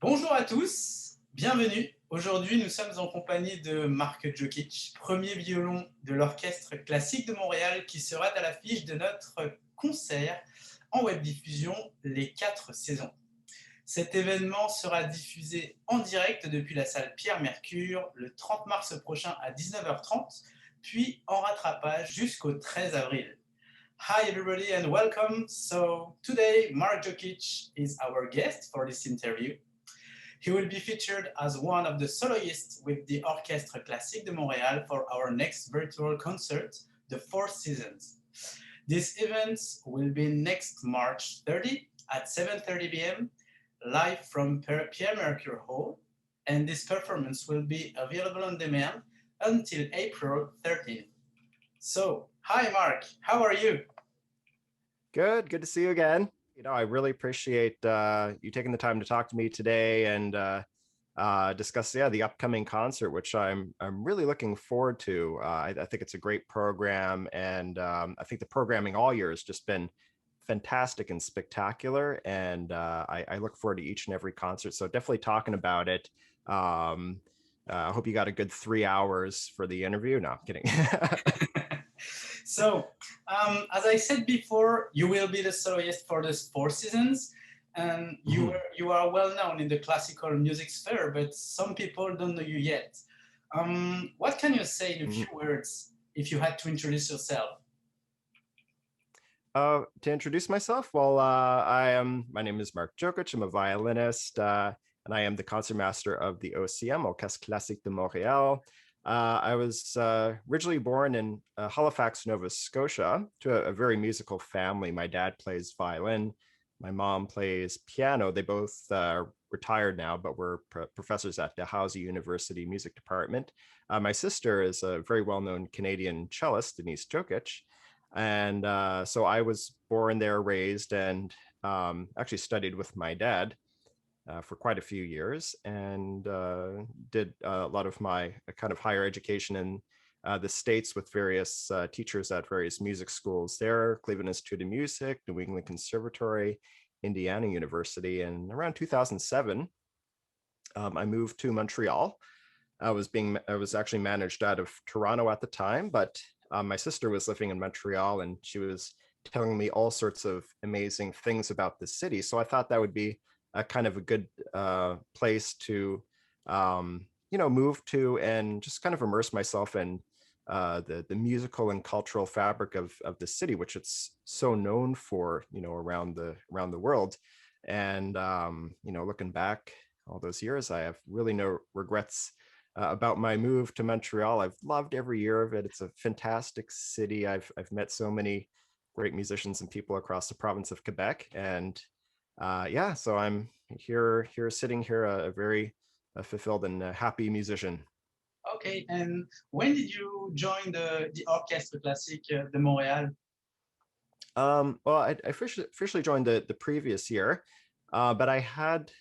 Bonjour à tous, bienvenue. Aujourd'hui, nous sommes en compagnie de Marc Djokic, premier violon de l'Orchestre classique de Montréal, qui sera à l'affiche de notre concert en webdiffusion Les Quatre Saisons. Cet événement sera diffusé en direct depuis la salle Pierre-Mercure le 30 mars prochain à 19h30, puis en rattrapage jusqu'au 13 avril. Hi everybody and welcome. So today Marc Djokic is our guest for this interview. He will be featured as one of the soloists with the Orchestre Classique de Montréal for our next virtual concert, the Four Seasons. This event will be next March 30 at 7:30 p.m. live from Pierre-Mercure Hall, and this performance will be available on demand until April 13th. So, hi Marc, how are you? Good to see you again. I really appreciate you taking the time to talk to me today and discuss the upcoming concert, which I'm really looking forward to. I think it's a great program, and I think the programming all year has just been fantastic and spectacular. And I look forward to each and every concert. So definitely talking about it. I hope you got a good 3 hours for the interview. No, I'm kidding. So, as I said before, you will be the soloist for the Four Seasons, and you are well known in the classical music sphere, but some people don't know you yet. What can you say in a few words if you had to introduce yourself? To introduce myself, well, my name is Marc Djokic. I'm a violinist, and I am the concertmaster of the OCM, Orchestre Classique de Montréal. I was originally born in Halifax, Nova Scotia, to a very musical family. My dad plays violin. My mom plays piano. They both retired now, but were professors at Dalhousie University Music Department. My sister is a very well-known Canadian cellist, Denise Djokic. And so I was born there, raised, and actually studied with my dad for quite a few years, and did a lot of my kind of higher education in the States with various teachers at various music schools there, Cleveland Institute of Music, New England Conservatory, Indiana University. And around 2007, I moved to Montreal. I was actually managed out of Toronto at the time, but my sister was living in Montreal, and she was telling me all sorts of amazing things about the city. So I thought that would be a kind of a good place to, move to and just kind of immerse myself in the musical and cultural fabric of the city, which it's so known for, around the world. And looking back all those years, I have really no regrets about my move to Montreal. I've loved every year of it. It's a fantastic city. I've met so many great musicians and people across the province of Quebec, and so I'm here sitting here, a very fulfilled and happy musician. Okay, and when did you join the Orchestre Classique de Montréal? Well, I officially joined the previous year, but I had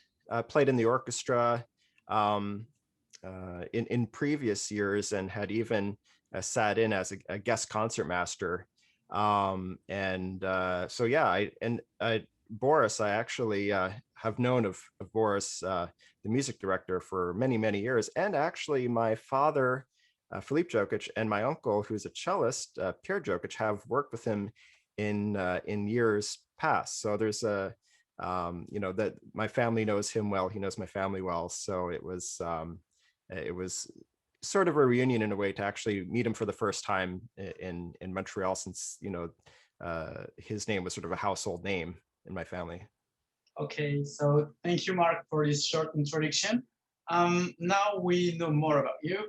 played in the orchestra in previous years, and had even sat in as a guest concertmaster. Boris, I actually have known of Boris, the music director, for many years. And actually, my father, Philippe Djokic, and my uncle, who's a cellist, Pierre Djokic, have worked with him in years past. So there's that my family knows him well. He knows my family well. So it was sort of a reunion in a way, to actually meet him for the first time in Montreal, since his name was sort of a household name in my family. Okay, so thank you, Marc, for this short introduction. Now we know more about you.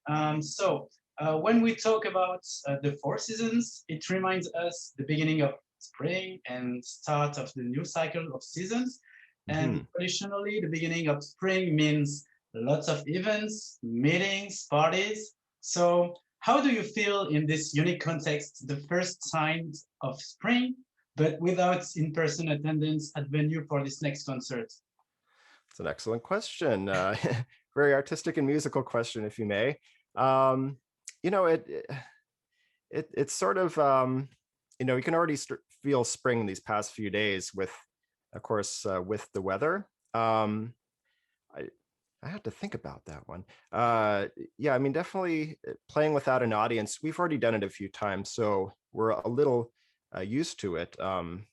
When we talk about the Four Seasons, it reminds us the beginning of spring and start of the new cycle of seasons. And traditionally, the beginning of spring means lots of events, meetings, parties. So how do you feel in this unique context, the first signs of spring, but without in-person attendance at venue for this next concert? It's an excellent question. Very artistic and musical question, if you may. It's sort of, you can already feel spring these past few days with, of course, with the weather. I had to think about that one. Yeah, I mean, definitely playing without an audience. We've already done it a few times, so we're a little used to it. And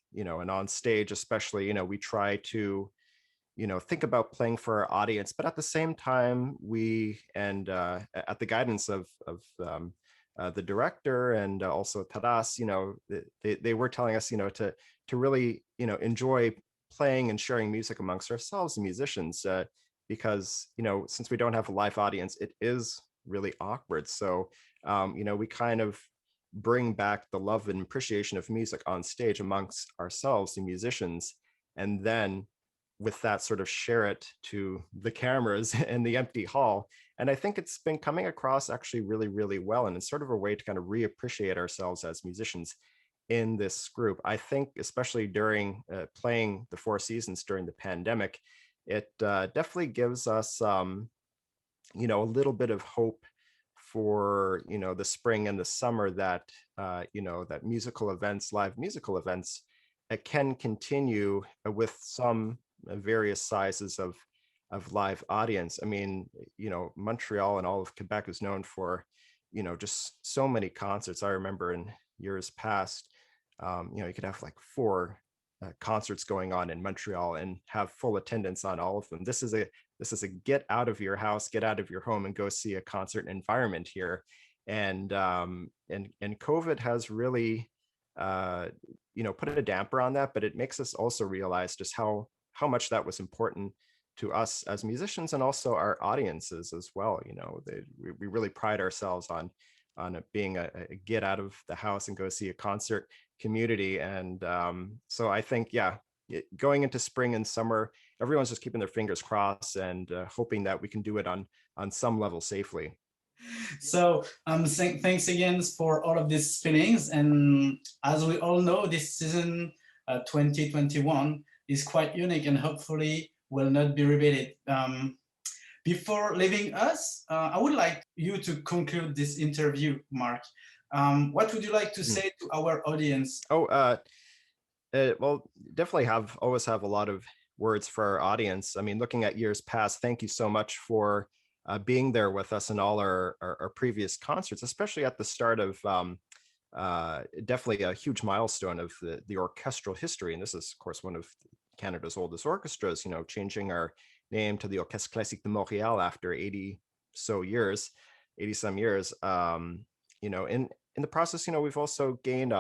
on stage, especially, we try to, think about playing for our audience, but at the same time, at the guidance of the director and also Taras, they were telling us, to really, enjoy playing and sharing music amongst ourselves, musicians. Because since we don't have a live audience, it is really awkward. So we kind of bring back the love and appreciation of music on stage amongst ourselves, the musicians, and then with that sort of share it to the cameras in the empty hall. And I think it's been coming across actually really, really well. And it's sort of a way to kind of reappreciate ourselves as musicians in this group. I think especially during playing the Four Seasons during the pandemic, it definitely gives us a little bit of hope for the spring and the summer, that that live musical events can continue with some various sizes of live audience. I mean, Montreal and all of Quebec is known for just so many concerts. I remember in years past, you could have like four concerts going on in Montreal and have full attendance on all of them. This is a get out of your house, get out of your home, and go see a concert environment here. And COVID has really put a damper on that, but it makes us also realize just how much that was important to us as musicians and also our audiences as well. We really pride ourselves on it being a get out of the house and go see a concert community. And so I think, going into spring and summer, everyone's just keeping their fingers crossed and hoping that we can do it on some level safely. So thanks again for all of these feelings. And as we all know, this season 2021 is quite unique and hopefully will not be repeated. Before leaving us, I would like you to conclude this interview, Marc. What would you like to say to our audience? Well, definitely always have a lot of words for our audience. I mean, looking at years past, thank you so much for being there with us in all our previous concerts, especially at the start of definitely a huge milestone of the orchestral history. And this is, of course, one of Canada's oldest orchestras, changing our name to the Orchestre Classique de Montréal after 80 some years. In the process, we've also gained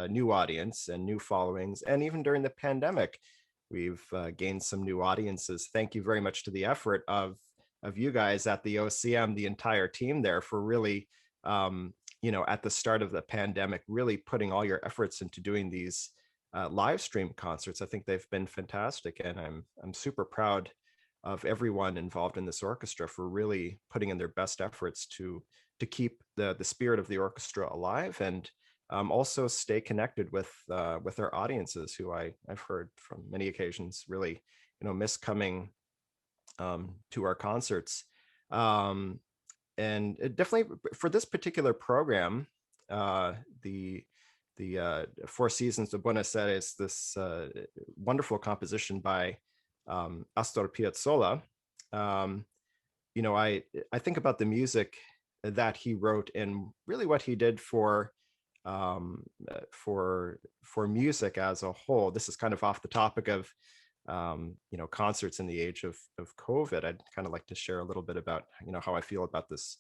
new audience and new followings. And even during the pandemic, we've gained some new audiences. Thank you very much to the effort of you guys at the OCM, the entire team there, for really, at the start of the pandemic, really putting all your efforts into doing these live stream concerts. I think they've been fantastic. And I'm super proud of everyone involved in this orchestra for really putting in their best efforts to keep the spirit of the orchestra alive, and also stay connected with our audiences, who I've heard from many occasions really miss coming to our concerts. And it definitely, for this particular program, the Four Seasons de Buenos Aires, this wonderful composition by Astor Piazzolla. I think about the music that he wrote and really what he did for music as a whole. This is kind of off the topic of concerts in the age of COVID. I'd kind of like to share a little bit about how I feel about this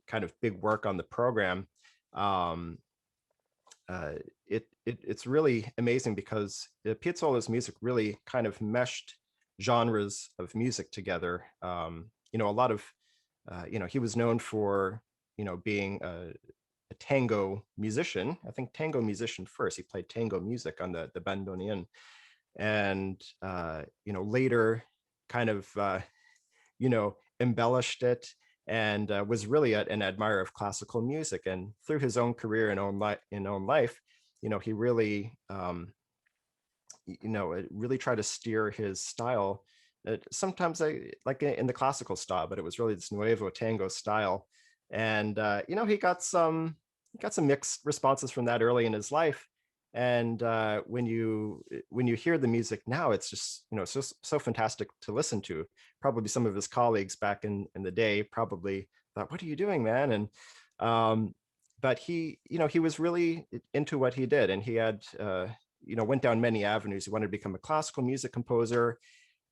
kind of big work on the program. It's really amazing because Piazzolla's music really kind of meshed genres of music together. A lot of he was known for being a tango musician. I think tango musician first. He played tango music on the bandoneon, and later kind of embellished it, and was really an admirer of classical music. And through his own career and own life, he really really tried to steer his style. Sometimes like in the classical style, but it was really this nuevo tango style. And he got some mixed responses from that early in his life. And when you hear the music now, it's just so fantastic to listen to. Probably some of his colleagues back in the day probably thought, "What are you doing, man?" And but he was really into what he did, and he had went down many avenues. He wanted to become a classical music composer,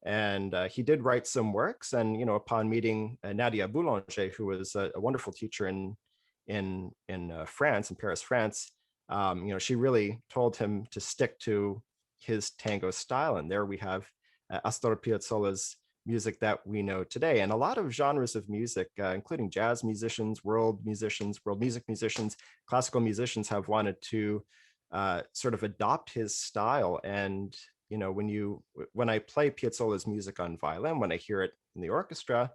and he did write some works. And upon meeting Nadia Boulanger, who was a wonderful teacher in France, in Paris, France, she really told him to stick to his tango style. And there we have Astor Piazzolla's music that we know today. And a lot of genres of music, including jazz musicians, world music musicians, classical musicians, have wanted to sort of adopt his style. And when I play Piazzolla's music on violin, when I hear it in the orchestra,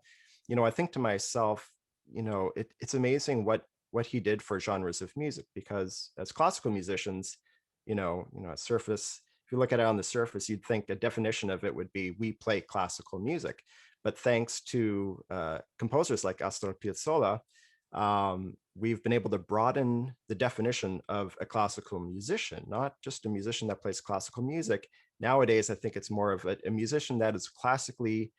I think to myself, it's amazing what he did for genres of music. Because as classical musicians, at surface, if you look at it on the surface, you'd think a definition of it would be we play classical music. But thanks to composers like Astor Piazzolla, we've been able to broaden the definition of a classical musician, not just a musician that plays classical music. Nowadays, I think it's more of a musician that is classically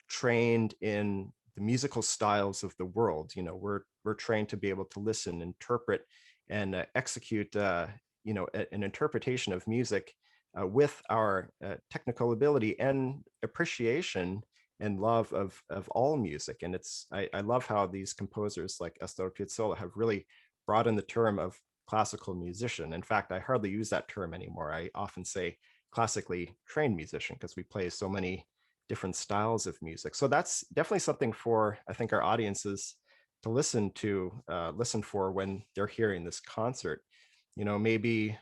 trained in the musical styles of the world. We're trained to be able to listen, interpret, and execute an interpretation of music with our technical ability and appreciation and love of all music. And I love how these composers like Astor Piazzolla have really brought in the term of classical musician. In fact, I hardly use that term anymore. I often say classically trained musician, because we play so many different styles of music. So that's definitely something for, I think, our audiences to listen for when they're hearing this concert. Maybe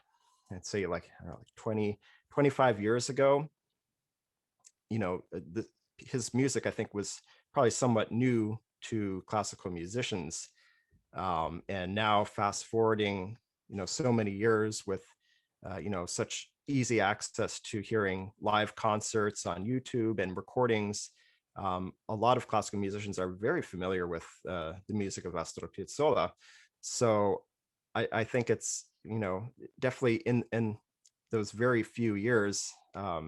I'd say like 20, 25 years ago, his music, I think, was probably somewhat new to classical musicians. And now fast forwarding, so many years with, such easy access to hearing live concerts on YouTube and recordings, a lot of classical musicians are very familiar with the music of Astor Piazzolla. So I think it's, definitely in those very few years, I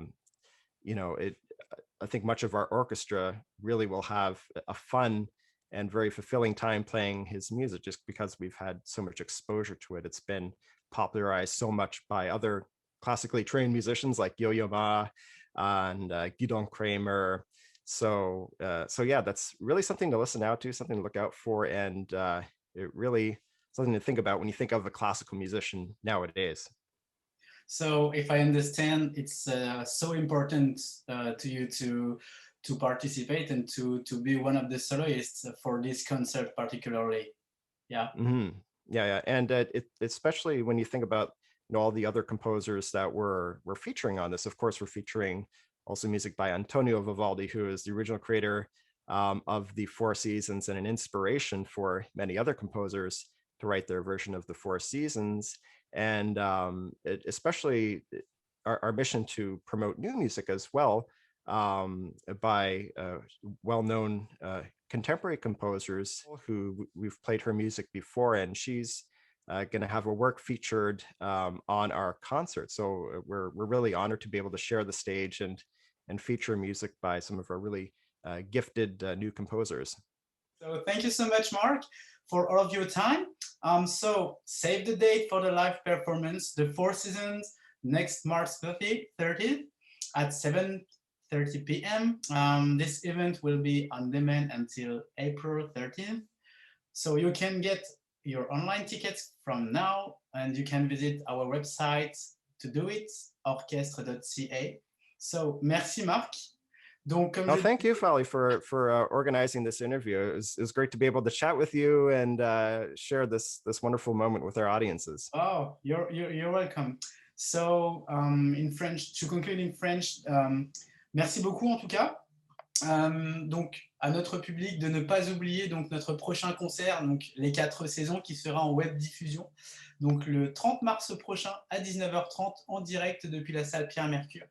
think much of our orchestra really will have a fun and very fulfilling time playing his music, just because we've had so much exposure to it. It's been popularized so much by other classically trained musicians like Yo-Yo Ma and Guidon Kramer. So yeah, that's really something to listen out to, something to look out for, and it really something to think about when you think of a classical musician nowadays. So if I understand, it's so important to you to participate and to be one of the soloists for this concert particularly. Yeah. Mm-hmm. Yeah. And especially when you think about all the other composers that we're featuring on this. Of course, we're featuring also music by Antonio Vivaldi, who is the original creator of the Four Seasons and an inspiration for many other composers to write their version of the Four Seasons. And especially our mission to promote new music as well, by well-known contemporary composers who we've played her music before, and she's going to have her work featured on our concert. So we're really honored to be able to share the stage and feature music by some of our really gifted new composers. So thank you so much, Marc, for all of your time. So save the date for the live performance, the Four Seasons, next March 30th at 7:30 p.m. This event will be on demand until April 13th. So you can get your online tickets from now, and you can visit our website to do it, orchestre.ca. So merci, Marc. Donc, thank you, Fali, for organizing this interview. It was great to be able to chat with you and share this wonderful moment with our audiences. Oh, you're welcome. So, in French, to conclude in French, merci beaucoup en tout cas. Donc, à notre public de ne pas oublier donc notre prochain concert, donc les Quatre Saisons, qui sera en web diffusion, donc le 30 mars prochain à 19h30 en direct depuis la salle Pierre-Mercure.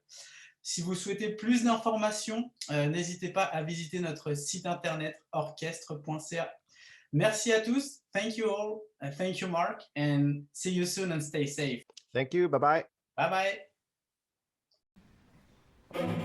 Si vous souhaitez plus d'informations, n'hésitez pas à visiter notre site internet orchestre.ca. Merci à tous. Thank you all. Thank you, Marc. And see you soon and stay safe. Thank you. Bye-bye. Bye bye.